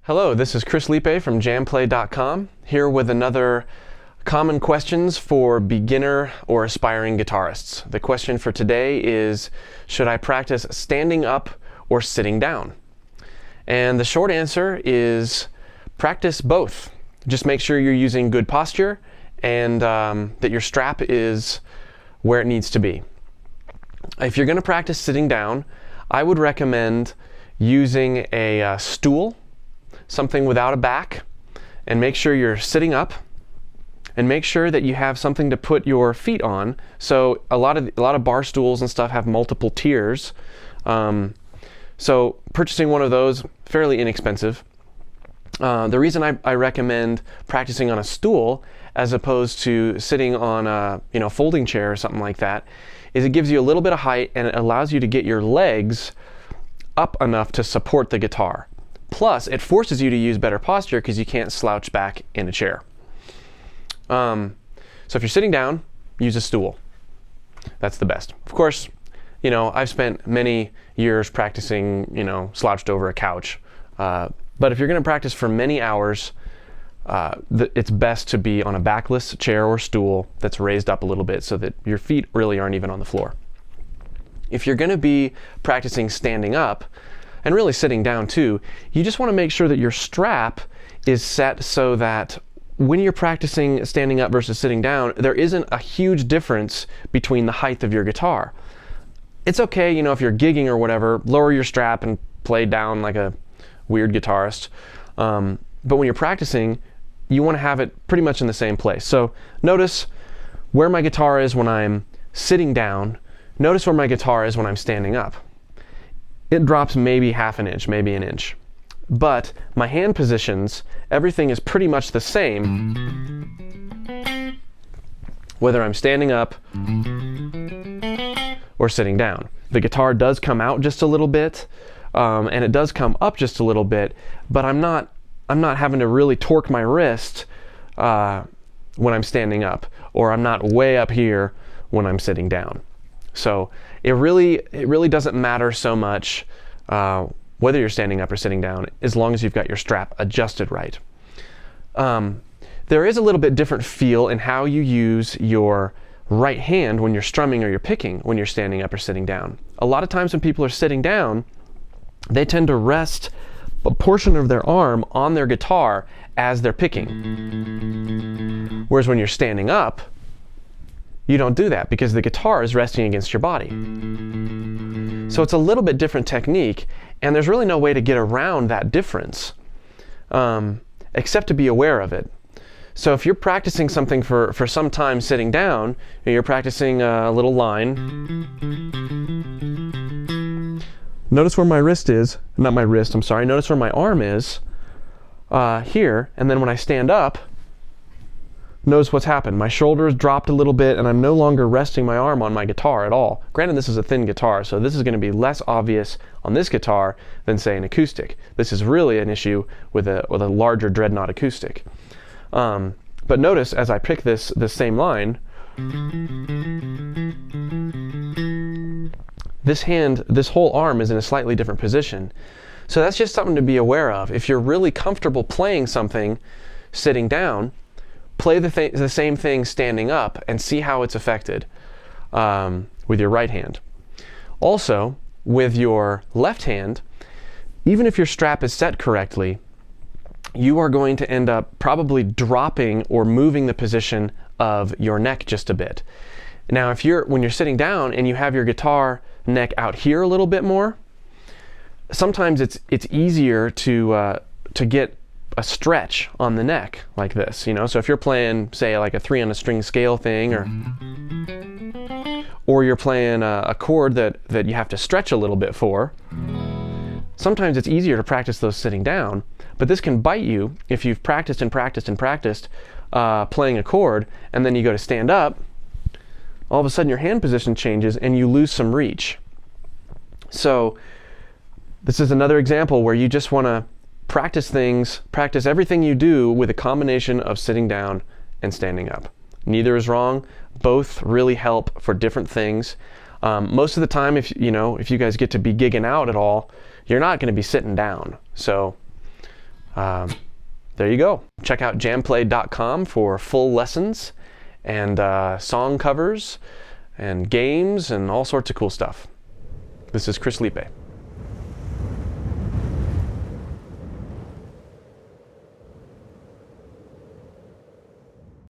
Hello, this is Chris Liepe from JamPlay.com, here with another common questions for beginner or aspiring guitarists. The question for today is, should I practice standing up or sitting down? And the short answer is practice both. Just make sure you're using good posture and that your strap is where it needs to be. If you're going to practice sitting down, I would recommend using a stool, something without a back, and make sure you're sitting up, and make sure that you have something to put your feet on. So a lot of bar stools and stuff have multiple tiers, so purchasing one of those, fairly inexpensive. The reason I recommend practicing on a stool as opposed to sitting on a folding chair or something like that is it gives you a little bit of height and it allows you to get your legs up enough to support the guitar. Plus, it forces you to use better posture because you can't slouch back in a chair. So if you're sitting down, use a stool. That's the best. Of course, I've spent many years practicing, slouched over a couch. But if you're going to practice for many hours, it's best to be on a backless chair or stool that's raised up a little bit so that your feet really aren't even on the floor. If you're going to be practicing standing up, and really sitting down too, you just want to make sure that your strap is set so that when you're practicing standing up versus sitting down, there isn't a huge difference between the height of your guitar. It's okay, if you're gigging or whatever, lower your strap and play down like a weird guitarist. But when you're practicing, you want to have it pretty much in the same place. So notice where my guitar is when I'm sitting down. Notice where my guitar is when I'm standing up. It drops maybe half an inch, maybe an inch. But my hand positions, everything is pretty much the same whether I'm standing up or sitting down. The guitar does come out just a little bit, and it does come up just a little bit, but I'm not having to really torque my wrist when I'm standing up, or I'm not way up here when I'm sitting down. So it really doesn't matter so much whether you're standing up or sitting down, as long as you've got your strap adjusted right. There is a little bit different feel in how you use your right hand when you're strumming or you're picking when you're standing up or sitting down. A lot of times when people are sitting down, they tend to rest a portion of their arm on their guitar as they're picking. Whereas when you're standing up, you don't do that because the guitar is resting against your body. So it's a little bit different technique, and there's really no way to get around that difference except to be aware of it. So if you're practicing something for some time sitting down, you're practicing a little line. Notice where my wrist is, not my wrist, I'm sorry, notice where my arm is here, and then when I stand up, notice what's happened. My shoulders dropped a little bit and I'm no longer resting my arm on my guitar at all. Granted, this is a thin guitar, so this is going to be less obvious on this guitar than, say, an acoustic. This is really an issue with a larger dreadnought acoustic. But notice as I pick this same line, this whole arm is in a slightly different position. So that's just something to be aware of. If you're really comfortable playing something sitting down, play the same thing standing up and see how it's affected with your right hand. Also, with your left hand, even if your strap is set correctly, you are going to end up probably dropping or moving the position of your neck just a bit. Now, when you're sitting down and you have your guitar neck out here a little bit more, sometimes it's easier to get a stretch on the neck like this, so if you're playing, say, like a 3 on a string scale thing, or you're playing a chord that you have to stretch a little bit for, sometimes it's easier to practice those sitting down, but this can bite you if you've practiced and practiced and practiced playing a chord, and then you go to stand up, all of a sudden your hand position changes and you lose some reach. So this is another example where you just want to practice everything you do with a combination of sitting down and standing up. Neither is wrong. Both really help for different things. Most of the time, if you guys get to be gigging out at all, you're not going to be sitting down. So There you go. Check out JamPlay.com for full lessons and song covers and games and all sorts of cool stuff. This is Liepe.